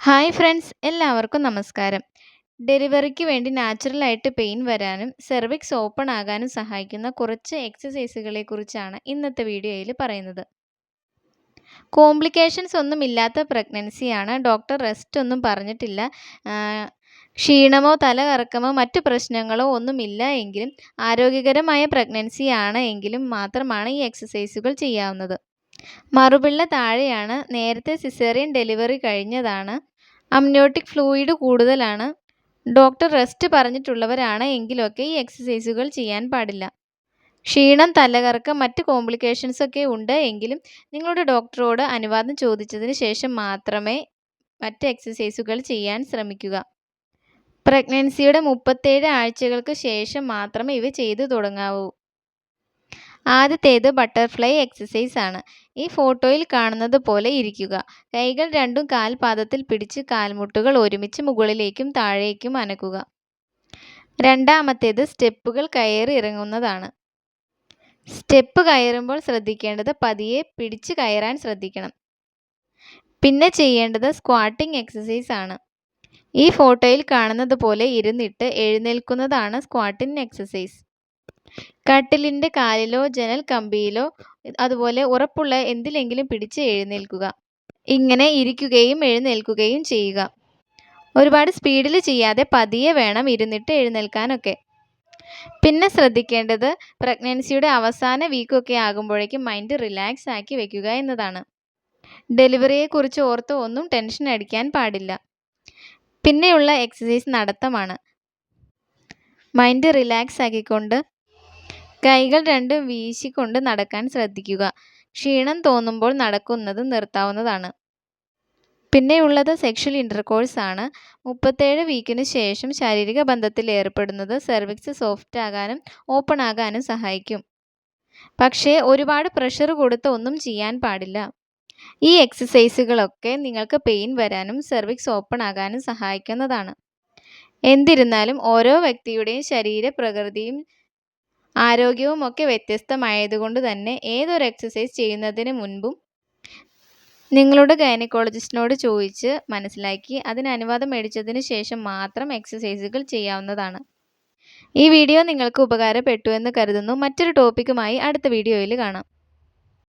Hi friends, എല്ലാവർക്കും നമസ്കാരം. ഡെലിവറിക്ക് വേണ്ടി നാച്ചുറലായിട്ട് പെയിൻ വരാനും സെർവിക്സ് ഓപ്പൺ ആകാനും സഹായിക്കുന്ന കുറച്ച് എക്സസൈസുകളെ കുറിച്ചാണ് ഇന്നത്തെ വീഡിയോയിൽ പറയുന്നത്. കോംപ്ലിക്കേഷൻസ് ഒന്നും ഇല്ലാത്ത പ്രഗ്നൻസിയാണ്. ഡോക്ടർ റെസ്റ്റ് ഒന്നും പറഞ്ഞിട്ടില്ല. ക്ഷീണമോ തലകറക്കമോ മറ്റു പ്രശ്നങ്ങളോ ഒന്നുമില്ല എങ്കിലും ആരോഗ്യകരമായ പ്രഗ്നൻസി ആണ് എങ്കിലും മാത്രമാണ് ഈ എക്സസൈസുകൾ ചെയ്യാവുന്നത്. മറുപിള്ള താഴെയാണ്. നേരത്തെ സിസേറിയൻ ഡെലിവറി കഴിഞ്ഞതാണ്. അമ്നിയോട്ടിക് ഫ്ലൂയിഡ് കൂടുതലാണ്. ഡോക്ടർ റെസ്റ്റ് പറഞ്ഞിട്ടുള്ളവരാണ് എങ്കിലൊക്കെ ഈ എക്സസൈസുകൾ ചെയ്യാൻ പാടില്ല. ക്ഷീണം, തലകറക്കം, മറ്റ് കോംപ്ലിക്കേഷൻസ് ഒക്കെ ഉണ്ട് എങ്കിലും നിങ്ങളുടെ ഡോക്ടറോട് അനുവാദം ചോദിച്ചതിന് ശേഷം മാത്രമേ മറ്റ് എക്സസൈസുകൾ ചെയ്യാൻ ശ്രമിക്കുക. പ്രഗ്നൻസിയുടെ 37 ആഴ്ചകൾക്ക് ശേഷം മാത്രമേ ഇവ ചെയ്തു തുടങ്ങാവൂ. ആദ്യത്തേത് ബട്ടർഫ്ലൈ എക്സസൈസ് ആണ്. ഈ ഫോട്ടോയിൽ കാണുന്നത് പോലെ ഇരിക്കുക. കൈകൾ രണ്ടും കാൽപാദത്തിൽ പിടിച്ച് കാൽമുട്ടുകൾ ഒരുമിച്ച് മുകളിലേക്കും താഴേക്കും അനക്കുക. രണ്ടാമത്തേത് സ്റ്റെപ്പുകൾ കയറി ഇറങ്ങുന്നതാണ്. സ്റ്റെപ്പ് കയറുമ്പോൾ ശ്രദ്ധിക്കേണ്ടത് പതിയെ പിടിച്ച് കയറാൻ ശ്രദ്ധിക്കണം. പിന്നെ ചെയ്യേണ്ടത് സ്ക്വാട്ടിംഗ് എക്സസൈസ് ആണ്. ഈ ഫോട്ടോയിൽ കാണുന്നത് പോലെ ഇരുന്നിട്ട് എഴുന്നേൽക്കുന്നതാണ് സ്ക്വാട്ടിംഗ് എക്സസൈസ്. കട്ടിലിൻ്റെ കാലിലോ ജനൽ കമ്പിയിലോ അതുപോലെ ഉറപ്പുള്ള എന്തിലെങ്കിലും പിടിച്ച് എഴുന്നേൽക്കുക. ഇങ്ങനെ ഇരിക്കുകയും എഴുന്നേൽക്കുകയും ചെയ്യുക. ഒരുപാട് സ്പീഡിൽ ചെയ്യാതെ പതിയെ വേണം ഇരുന്നിട്ട് എഴുന്നേൽക്കാനൊക്കെ. പിന്നെ ശ്രദ്ധിക്കേണ്ടത് പ്രഗ്നൻസിയുടെ അവസാന വീക്കൊക്കെ ആകുമ്പോഴേക്കും മൈൻഡ് റിലാക്സ് ആക്കി വെക്കുക എന്നതാണ്. ഡെലിവറിയെക്കുറിച്ച് ഓർത്ത് ഒന്നും ടെൻഷൻ അടിക്കാൻ പാടില്ല. പിന്നെയുള്ള എക്സസൈസ് നടത്തമാണ്. മൈൻഡ് റിലാക്സ് ആക്കിക്കൊണ്ട് കൈകൾ രണ്ടും വീശിക്കൊണ്ട് നടക്കാൻ ശ്രദ്ധിക്കുക. ക്ഷീണം തോന്നുമ്പോൾ നടക്കുന്നത് നിർത്താവുന്നതാണ്. പിന്നെയുള്ളത് സെക്ഷൽ ഇൻ്റർകോഴ്സ് ആണ്. 37 വീക്കിന് ശേഷം ശാരീരിക ബന്ധത്തിൽ ഏർപ്പെടുന്നത് സെർവിക്സ് സോഫ്റ്റ് ആകാനും ഓപ്പൺ ആകാനും സഹായിക്കും. പക്ഷേ ഒരുപാട് പ്രഷർ കൊടുത്ത് ഒന്നും ചെയ്യാൻ പാടില്ല. ഈ എക്സസൈസുകളൊക്കെ നിങ്ങൾക്ക് പെയിൻ വരാനും സെർവിക്സ് ഓപ്പൺ ആകാനും സഹായിക്കുന്നതാണ്. എന്നിരുന്നാലും ഓരോ വ്യക്തിയുടെയും ശരീരപ്രകൃതിയും ആരോഗ്യവും ഒക്കെ വ്യത്യസ്തമായതുകൊണ്ട് തന്നെ ഏതൊരു എക്സസൈസ് ചെയ്യുന്നതിന് മുൻപും നിങ്ങളുടെ ഗൈനക്കോളജിസ്റ്റിനോട് ചോദിച്ച് മനസ്സിലാക്കി അതിന് അനുവാദം മേടിച്ചതിന് ശേഷം മാത്രം എക്സസൈസുകൾ ചെയ്യാവുന്നതാണ്. ഈ വീഡിയോ നിങ്ങൾക്ക് ഉപകാരപ്പെട്ടു എന്ന് കരുതുന്നു. മറ്റൊരു ടോപ്പിക്കുമായി അടുത്ത വീഡിയോയിൽ കാണാം.